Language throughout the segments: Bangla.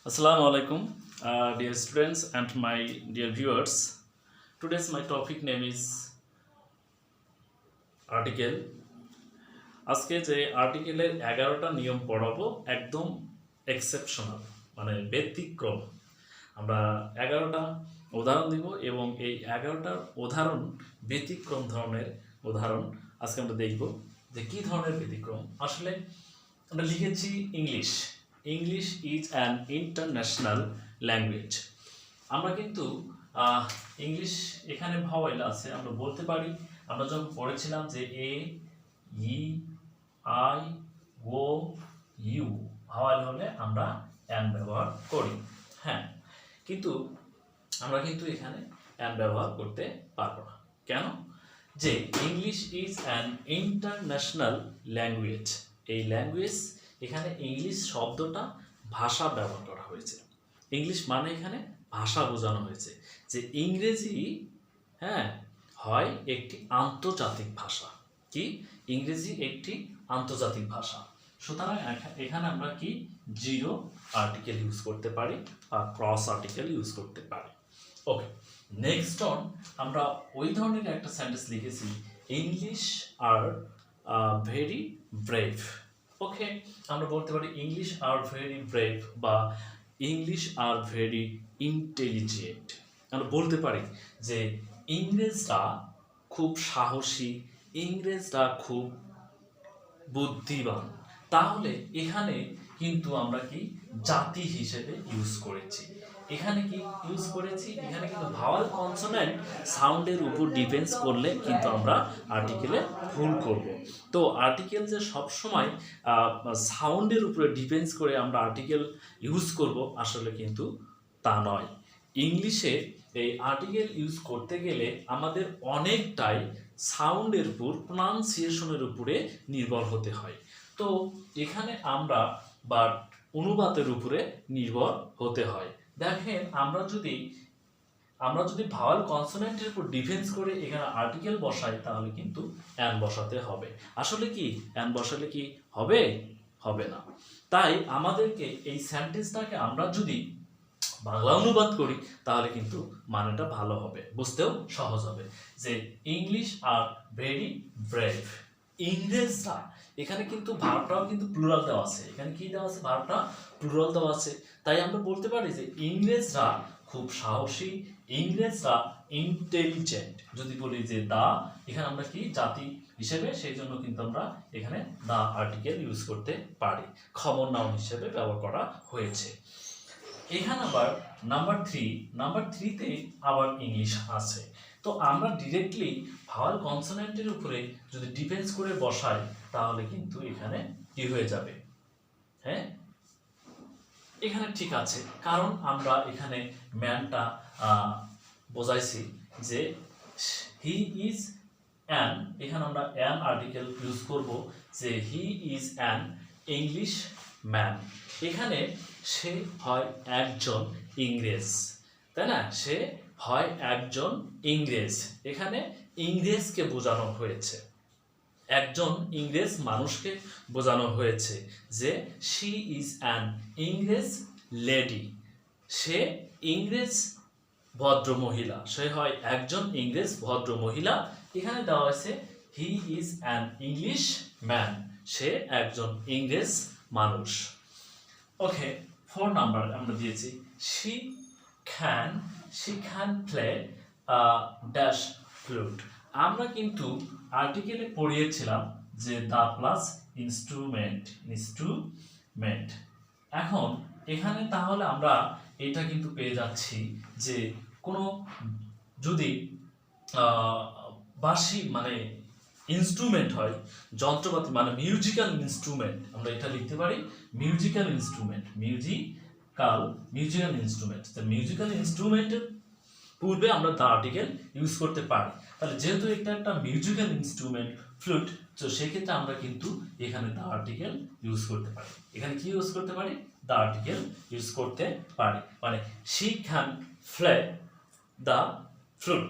Assalamu alaikum, dear students and my dear viewers. Today's my topic name is article. আজকে যে আর্টিকেলের 11টা নিয়ম পড়াবো একদম এক্সেপশনাল মানে ব্যতিক্রম। আমরা 11টা উদাহরণ দিব এবং এই 11টার উদাহরণ ব্যতিক্রম ধরনের উদাহরণ আজকে আমরা দেখব যে কী ধরনের ব্যতিক্রম। আসলে আমরা লিখেছি English. English is an international language. আমরা কিন্তু ইংলিশ এখানে ভাওয়েল আছে, আমরা বলতে পারি। আমরা যখন পড়েছিলাম যে A E I O U vowel হলে আমরা অ্যান ব্যবহার করি। হ্যাঁ, কিন্তু আমরা কিন্তু এখানে অ্যান ব্যবহার করতে পারবো না। কেন? যে English is an international language. এই ল্যাঙ্গুয়েজ এখানে ইংলিশ শব্দটা ভাষা ব্যবহার করা হয়েছে। ইংলিশ মানে এখানে ভাষা বোঝানো হয়েছে যে ইংরেজি হয় একটি আন্তর্জাতিক ভাষা। কি? ইংরেজি একটি আন্তর্জাতিক ভাষা। সুতরাং এখানে আমরা কি জিরো আর্টিকেল ইউজ করতে পারি বা ক্রস আর্টিকেল ইউজ করতে পারি। ওকে, নেক্সট অন আমরা ওই ধরনের একটা সেন্টেন্স লিখেছি, ইংলিশ আর ভেরি ব্রেভ। ওকে, আমরা বলতে পারি ইংলিশ আর ভেরি ব্রেভ বা ইংলিশ আর ভেরি ইন্টেলিজেন্ট। আমরা বলতে পারি যে ইংরেজরা খুব সাহসী, ইংরেজরা খুব বুদ্ধিমান। তাহলে এখানে কিন্তু আমরা কি জাতি হিসেবে ইউজ করেছি। এখানে কি ইউজ করেছি? এখানে কিন্তু ভাওয়াল কনসোনেন্ট সাউন্ডের উপর ডিপেন্ডস করলে কিন্তু আমরা আর্টিকেলে ভুল করব। তো আর্টিকেল যে সবসময় সাউন্ডের উপরে ডিপেন্ডস করে আমরা আর্টিকেল ইউজ করব আসলে কিন্তু তা নয়। ইংলিশে এই আর্টিকেল ইউজ করতে গেলে আমাদের অনেকটাই সাউন্ডের উপর, প্রনাউন্সিয়েশনের উপরে নির্ভর হতে হয়। তো এখানে আমরা বা অনুবাদের উপরে নির্ভর হতে হয়। দেখেন, আমরা যদি ভাওয়াল কনসোনেন্টের উপর ডিফেন্স করে এখানে আর্টিকেল বসাই তাহলে কিন্তু অ্যান বসাতে হবে। আসলে কি অ্যান বসালে কি হবে? হবে না। তাই আমাদেরকে এই সেন্টেন্সটাকে আমরা যদি বাংলা অনুবাদ করি তাহলে কিন্তু মানেটা ভালো হবে, বুঝতেও সহজ হবে। যে ইংলিশ আর ভেরি ব্রেভ। ইংরেজরা, এখানে কিন্তু ভার্বটাও কিন্তু প্লুরাল দেওয়া আছে। এখানে কি দেওয়া আছে? ভার্বটা প্লুরাল দেওয়া আছে। তাই আমরা বলতে পারি যে ইংরেজরা খুব সাহসী, ইংরেজরা ইন্টেলিজেন্ট। যদি বলি যে দা, এখানে আমরা কি জাতি হিসেবে, সেই জন্য কিন্তু আমরা এখানে দা আর্টিকেল ইউজ করতে পারি। কমন নাউন হিসেবে ব্যবহার করা হয়েছে। এখানে আবার নাম্বার থ্রিতে আবার ইংলিশ আছে। তো আমরা ডিরেক্টলি ভাওয়াল কনসোনেন্টের উপরে যদি ডিপেন্ডস করে বসাই তাহলে কিন্তু এখানে কি হয়ে যাবে? হ্যাঁ, এখানে ঠিক আছে, কারণ আমরা এখানে ম্যানটা বোঝাইছি যে হি ইজ অ্যান। এখানে আমরা অ্যান আর্টিকেল ইউজ করব যে হি ইজ অ্যান ইংলিশ ম্যান। এখানে সে হয় একজন ইংরেজ, তাই না? সে হয় একজন ইংরেজ। এখানে ইংরেজকে বোঝানো হয়েছে, একজন ইংরেজ মানুষকে বোঝানো হয়েছে যে শি ইজ অ্যান ইংরেজ লেডি। সে ইংরেজ ভদ্র মহিলা, সে হয় একজন ইংরেজ ভদ্র মহিলা। এখানে দেওয়া আছে he is an English man, সে একজন ইংরেজ মানুষ। ওকে, 4 নাম্বার আমরা দিয়েছি she can play dash flute. আমরা কিন্তু আর্টিকেলে পড়িয়েছিলাম যে দা প্লাস ইনস্ট্রুমেন্ট। এখন এখানে তাহলে আমরা এটা কিন্তু পেয়ে যাচ্ছি যে কোনো যদি বাঁশি মানে ইনস্ট্রুমেন্ট হয়, যন্ত্রপাতি মানে মিউজিক্যাল ইনস্ট্রুমেন্ট, আমরা এটা লিখতে পারি মিউজিক্যাল ইনস্ট্রুমেন্ট। মিউজিক্যাল ইনস্ট্রুমেন্টের পূর্বে আমরা দা আর্টিকেল ইউজ করতে পারি। তাহলে যেহেতু এটা একটা মিউজিক্যাল ইনস্ট্রুমেন্ট ফ্লুট, তো সেক্ষেত্রে আমরা কিন্তু এখানে দা আর্টিকেল ইউজ করতে পারি। এখানে কি ইউজ করতে পারি? দা আর্টিকেল ইউজ করতে পারি। মানে she can play the flute,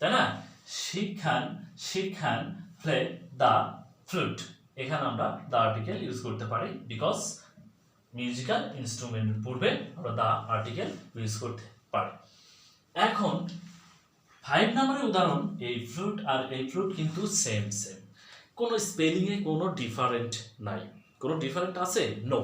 তাই না? She can play the flute. এখানে আমরা দা আর্টিকেল ইউজ করতে পারি বিকজ মিউজিক্যাল ইনস্ট্রুমেন্টের পূর্বে আমরা দা আর্টিকেল ইউজ করতে পারি। এখন 5 নম্বরের উদাহরণ, এই ফ্লুট আর এই ফ্লুট কিন্তু সেম সেম, কোনো স্পেলিংয়ে কোনো ডিফারেন্ট নাই। কোনো ডিফারেন্ট আছে? নো,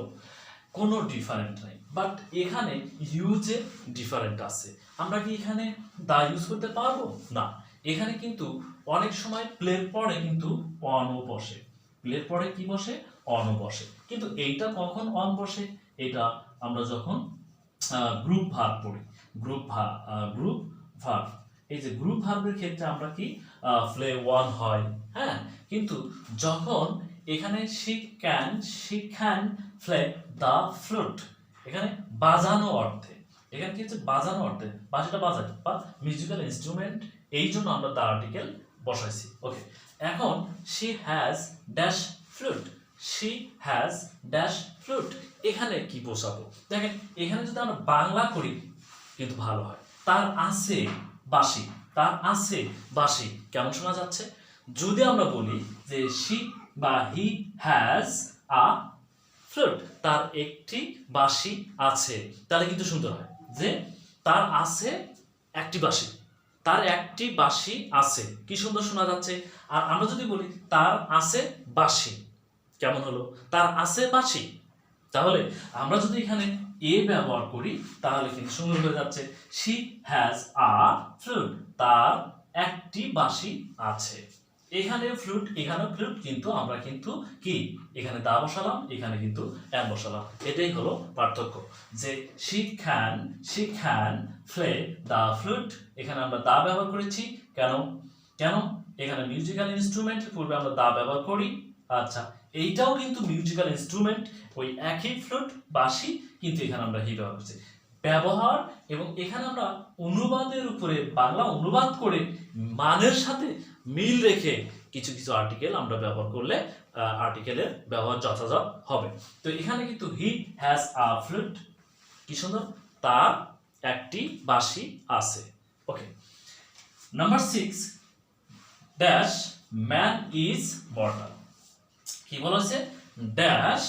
কোনো ডিফারেন্ট নাই, বাট এখানে ইউজে ডিফারেন্ট আছে। আমরা কি এখানে দা ইউজ করতে পারবো না? এখানে কিন্তু অনেক সময় প্লের পরে কিন্তু অনও বসে, প্লের পরে কি বসে? অনও বসে। কিন্তু এইটা কখন অন বসে? এটা আমরা যখন গ্রুপ ভার্ব পড়ি, গ্রুপ ভার্ব, এই যে গ্রুপ ভার্বের ক্ষেত্রে আমরা কি প্লে ওয়ান হয়, হ্যাঁ। কিন্তু যখন এখানে she can play the flute, এখানে বাজানো অর্থে, এখানে কি হচ্ছে? বাজানো অর্থে, বাঁশিটা বাজায় বা মিউজিক্যাল ইনস্ট্রুমেন্ট, এই জন্য আমরা দ্য আর্টিকেল বসাইছি। ওকে, এখন she has dash flute, she has dash flute, এখানে কি বসাবো? দেখেন এখানে যদি আমরা বাংলা করি কিন্তু ভালো হয়, তার আছে বাঁশি, তার আছে বাঁশি, কেমন শোনা যাচ্ছে? যদি আমরা বলি যে শি বা হি হ্যাজ আ ফ্লুট, তার একটি বাঁশি আছে, তাহলে কিন্তু সুন্দর হয় যে তার আছে একটি বাঁশি, তার একটি বাঁশি আছে, কি সুন্দর শোনা যাচ্ছে। আর আমরা যদি বলি তার আছে বাঁশি, কেমন হলো? তার আছে বাঁশি। তাহলে আমরা যদি এখানে এ ব্যবহার করি তাহলে কিন্তু সুন্দর হয়ে যাচ্ছে, শি হ্যাজ আ ফ্লুট, তার একটি বাঁশি আছে। এখানে ফ্লুট, এখানে ফ্লুট, কিন্তু আমরা কিন্তু কি এখানে দা বসালাম, এখানে কিন্তু অ্যান বসালাম। এটাই হলো পার্থক্য, যে she can play the flute, এখানে আমরা দা ব্যবহার করেছি। কেন কেন এখানে মিউজিক্যাল ইনস্ট্রুমেন্টের পূর্বে আমরা দা ব্যবহার করি। আচ্ছা, এইটাও কিন্তু মিউজিক্যাল ইনস্ট্রুমেন্ট, ওই একই ফ্লুট বাঁশি, কিন্তু এখানে আমরা হি ব্যবহার করছি। ব্যবহার এবং এখানে আমরা অনুবাদের উপরে বাংলা অনুবাদ করে মানের সাথে মিল রেখে কিছু কিছু আর্টিকেল আমরা ব্যবহার করলে আর্টিকেলের ব্যবহার যথাযথ হবে। তো এখানে কিন্তু হি হ্যাজ আ ফ্লুট, কি সুন্দর, তার একটি বাঁশি আছে। Okay, number 6, dash man is mortal, কি বলা হয়েছে? ড্যাশ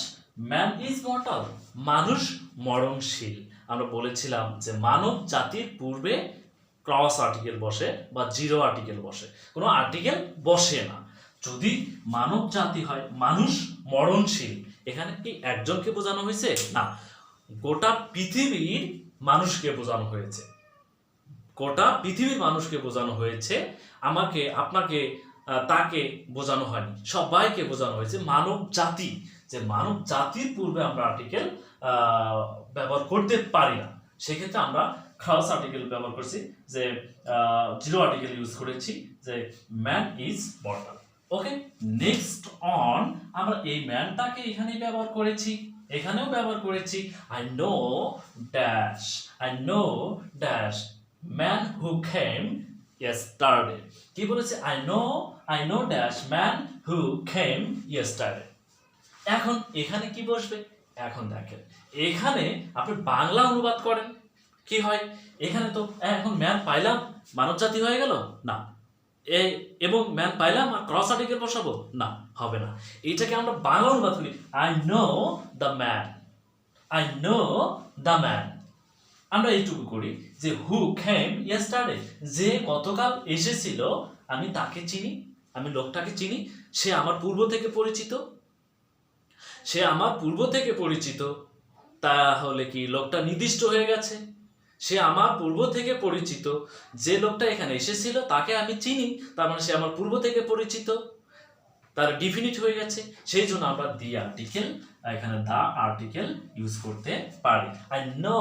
ম্যান ইজ মর্টাল, মানুষ মরণশীল। আমরা বলেছিলাম যে মানব জাতির পূর্বে ক্রস আর্টিকেল বসে বা জিরো আর্টিকেল বসে, কোনো আর্টিকেল বসে না। যদি মানব জাতি হয়, মানুষ মরণশীল, এখানে কি একজনকে বোঝানো হয়েছে? না, গোটা পৃথিবীর মানুষকে বোঝানো হয়েছে, গোটা পৃথিবীর মানুষকে বোঝানো হয়েছে। আমাকে, আপনাকে, তাকে বোঝানো হয়নি, সবাইকে বোঝানো হয়েছে। মানব জাতি, যে মানব জাতির পূর্বে আমরা আর্টিকেল ব্যবহার করতে পারি না, সেক্ষেত্রে আমরা ক্রস আর্টিকেল ব্যবহার করছি, যে জিরো আর্টিকেল ইউজ করেছি, যে man is mortal. Okay, next on, আমরা এই ম্যানটাকে এখানে ব্যবহার করেছি, এখানেও ব্যবহার করেছি। I know dash man who came yesterday, কি বলেছে? I know dash man who came yesterday। এখন এখানে কি বসবে? এখন দেখেন এখানে আপনি বাংলা অনুবাদ করেন কি হয়? এখানে তো এখন ম্যান পাইলাম মানব জাতি হয়ে গেল না, এবং ম্যান পাইলাম আর ক্রস আর্টিকেল বসাবো না, হবে না। এটাকে আমরা বাংলা অনুবাদ করি, I know the man। আমরা এইটুকু করি যে হু কেম ইয়েস্টারডে, যে গতকাল এসেছিল, আমি তাকে চিনি, আমি লোকটাকে চিনি, সে আমার পূর্ব থেকে পরিচিত, সে আমার পূর্ব থেকে পরিচিত। তাহলে কি লোকটা নির্দিষ্ট হয়ে গেছে? সে আমার পূর্ব থেকে পরিচিত, যে লোকটা এখানে এসেছিল তাকে আমি চিনি, তার মানে সে আমার পূর্ব থেকে পরিচিত, তার ডিফিনিট হয়ে গেছে। সেই জন্য আমরা দি আর্টিকেল, এখানে দা আর্টিকেল ইউজ করতে পারি। আই নো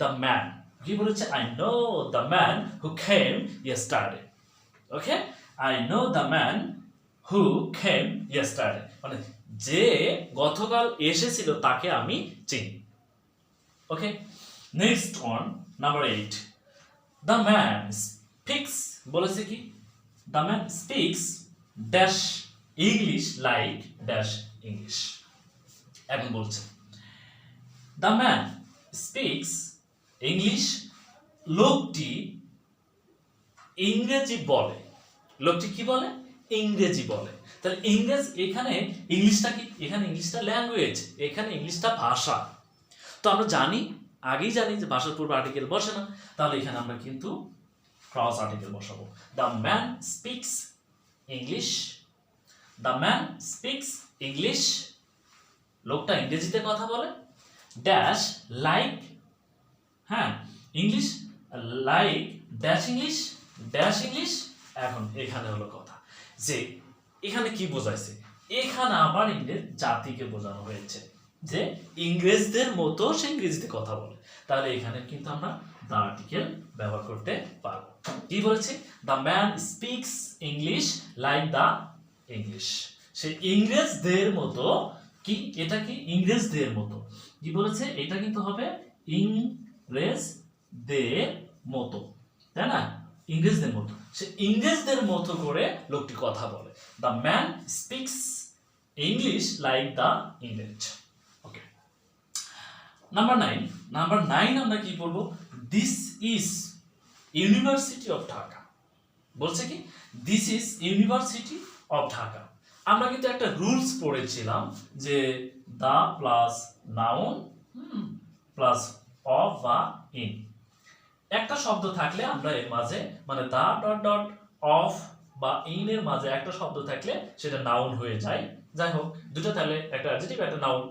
দ্য ম্যান, কি বলেছে? I know the man who came yesterday. Okay, I know the man who came yesterday, মানে যে গতকাল এসেছিল তাকে আমি চিনি। Okay, next one, number 8, the man speaks, বলেছে কি? The man speaks dash English like dash English. এখন বলছে দ্য ম্যান স্পিক্স ইংলিশ, লোকটি ইংরেজি বলে। লোকটি কি বলে? ইংরেজি বলে। তাহলে ইংরেজ, এখানে ইংলিশটা কি? এখানে ইংলিশটা ল্যাঙ্গুয়েজ, এখানে ইংলিশটা ভাষা। তো আমরা আগেই জানি যে ভাষার পূর্বে আর্টিকেল বসে না, তাহলে এখানে আমরা কিন্তু ক্রস আর্টিকেল বসাবো। The man speaks English, the man speaks English, লোকটা ইংরেজিতে কথা বলে, ড্যাশ লাইক, হ্যাঁ English like dash English, dash English. এখন এখানে হলো কথা যে এখানে কি বোঝাইছে, এখানে আবার ইংরেজ জাতিকে বোঝানো হয়েছে যে ইংরেজদের মতো সে ইংরেজিতে কথা বলে, তাহলে এখানে কিন্তু আমরা দ্য আর্টিকেল ব্যবহার করতে পারবো। কি বলেছে, the man speaks English like the English, সে ইংরেজদের মতো, কি এটা কি ইংরেজদের মতো, কি বলেছে এটা কিন্তু হবে ইংরেজদের মতো, তাই না, ইংরেজদের মতো, সে ইংরেজদের মতো করে লোকটি কথা বলে। The man speaks English like the ইংরেজ। ওকে, নাম্বার 9 আমরা কি পড়বো, this is university of Dhaka. বলছে কি, this is university of Dhaka. আমরা কিন্তু একটা রুলস পড়েছিলাম যে the plus noun plus of বা ইন, একটা শব্দ থাকলে আমরা এর মাঝে মানে দা ডট ডট অফ বা ইন এর মাঝে একটা শব্দ থাকলে সেটা নাউন হয়ে যায়। যাই হোক, দুটো থাকলে একটা অ্যাডজেক্টিভ একটা নাউন,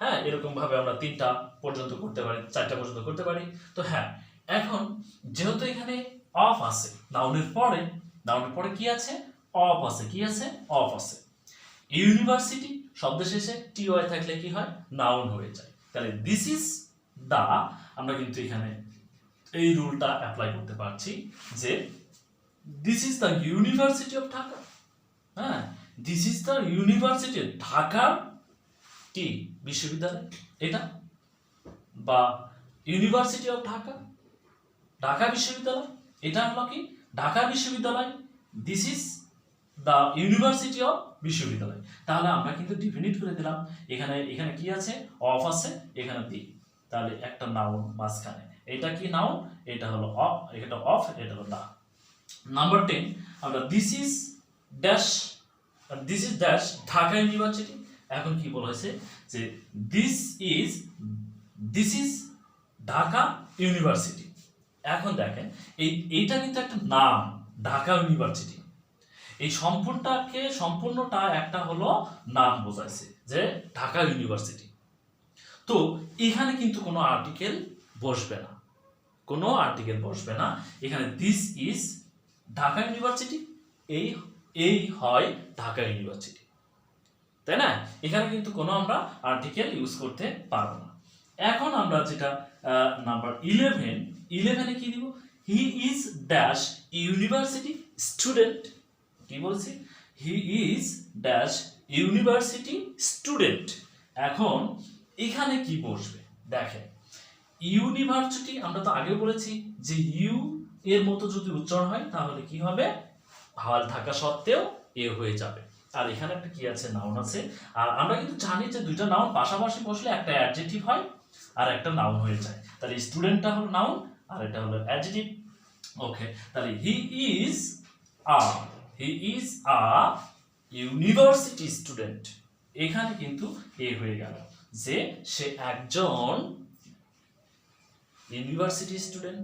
হ্যাঁ এরকম ভাবে আমরা 3টা পর্যন্ত করতে পারি, 4টা পর্যন্ত করতে পারি। তো হ্যাঁ, এখন যেহেতু এখানে অফ আছে নাউনের পরে কি আছে, অফ আছে, কি আছে, অফ আছে। ইউনিভার্সিটি শব্দ শেষে টি ওয়াই থাকলে কি হয়, নাউন হয়ে যায়। তাহলে দিস ইজ দা, আমরা কিন্তু এখানে এই রুলটা অ্যাপ্লাই করতে পারছি যে this is the university of Dhaka, হ্যাঁ দিস ইজ দ্য ইউনিভার্সিটি, ঢাকার কি বিশ্ববিদ্যালয় এটা, বা ইউনিভার্সিটি অফ ঢাকা, ঢাকা বিশ্ববিদ্যালয়, এটা হলো কি ঢাকা বিশ্ববিদ্যালয়, this is the university of বিশ্ববিদ্যালয়। তাহলে আমরা কিন্তু ডিফিনিট করে দিলাম, এখানে কি আছে, অফ আছে, এখানে দি, তাহলে একটা নাউন মাঝখানে, এটা কি নাউন, এটা হলো অফ, এটা অফ, এটা হলো দা। নাম্বার 10 আমরা this is dash Dhaka university. এখন কি বলা হয়েছে যে দিস ইজ ঢাকা ইউনিভার্সিটি। এখন দেখেন এইটা কিন্তু একটা নাম, ঢাকা ইউনিভার্সিটি, এই সম্পূর্ণটা একটা হলো নাম বোঝাইছে যে ঢাকা ইউনিভার্সিটি। তো এখানে কিন্তু কোনো আর্টিকেল বসবে না, এখানে দিস ইজ ঢাকা ইউনিভার্সিটি, এই হয় ঢাকা ইউনিভার্সিটি, তাই না, এখানে কিন্তু কোনো আমরা আর্টিকেল ইউজ করতে পারবো না। এখন আমরা যেটা নাম্বার 11 কি দিব, he is dash university student. কি বলছি, he is dash university student. এখন এখানে কি বসবে দেখেন, ইউনিভার্সিটি আমরা তো আগেও বলেছি যে ইউ এর মতো যদি উচ্চারণ হয় তাহলে কি হবে, ভাওয়াল থাকা সত্ত্বেও এ হয়ে যাবে। আর এখানে একটা কি আছে, নাউন আছে। আর আমরা কিন্তু জানি যে দুইটা নাউন পাশাপাশি বসলে একটা অ্যাডজেক্টিভ হয় আর একটা নাউন হয়ে যায়। তাহলে স্টুডেন্টটা হলো নাউন আর এটা হলো অ্যাডজেক্টিভ। ওকে, তাহলে he is a university student. এখানে কিন্তু এ হয়ে গেল যে সে একজন ইউনিভার্সিটি স্টুডেন্ট,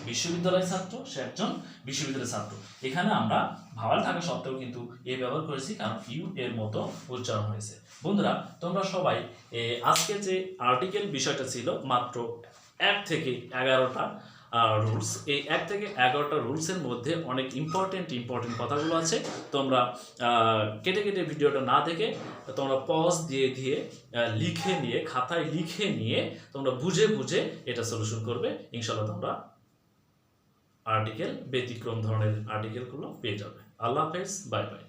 বিশ্ববিদ্যালয়ের ছাত্র, সে একজন বিশ্ববিদ্যালয়ের ছাত্র। এখানে আমরা ভাওয়াল থাকা সত্ত্বেও কিন্তু এ ব্যবহার করেছি, কারণ ইউ এর মতো উচ্চারণ হয়েছে। বন্ধুরা, তোমরা সবাই আজকে যে আর্টিকেল বিষয়টা ছিল মাত্র 1 থেকে 11টা রুলস, এই 1 থেকে 11টা রুলসের মধ্যে অনেক ইম্পর্টেন্ট কথাগুলো আছে। তোমরা কেটে ভিডিওটা না দেখে তোমরা পজ দিয়ে লিখে নিয়ে, খাতায় লিখে নিয়ে তোমরা বুঝে এটা সলিউশন করবে। ইনশাআল্লাহ তোমরা আর্টিকেল ব্যতিক্রম ধরনের আর্টিকেলগুলো পেয়ে যাবে। আল্লাহ হাফেজ, বাই বাই।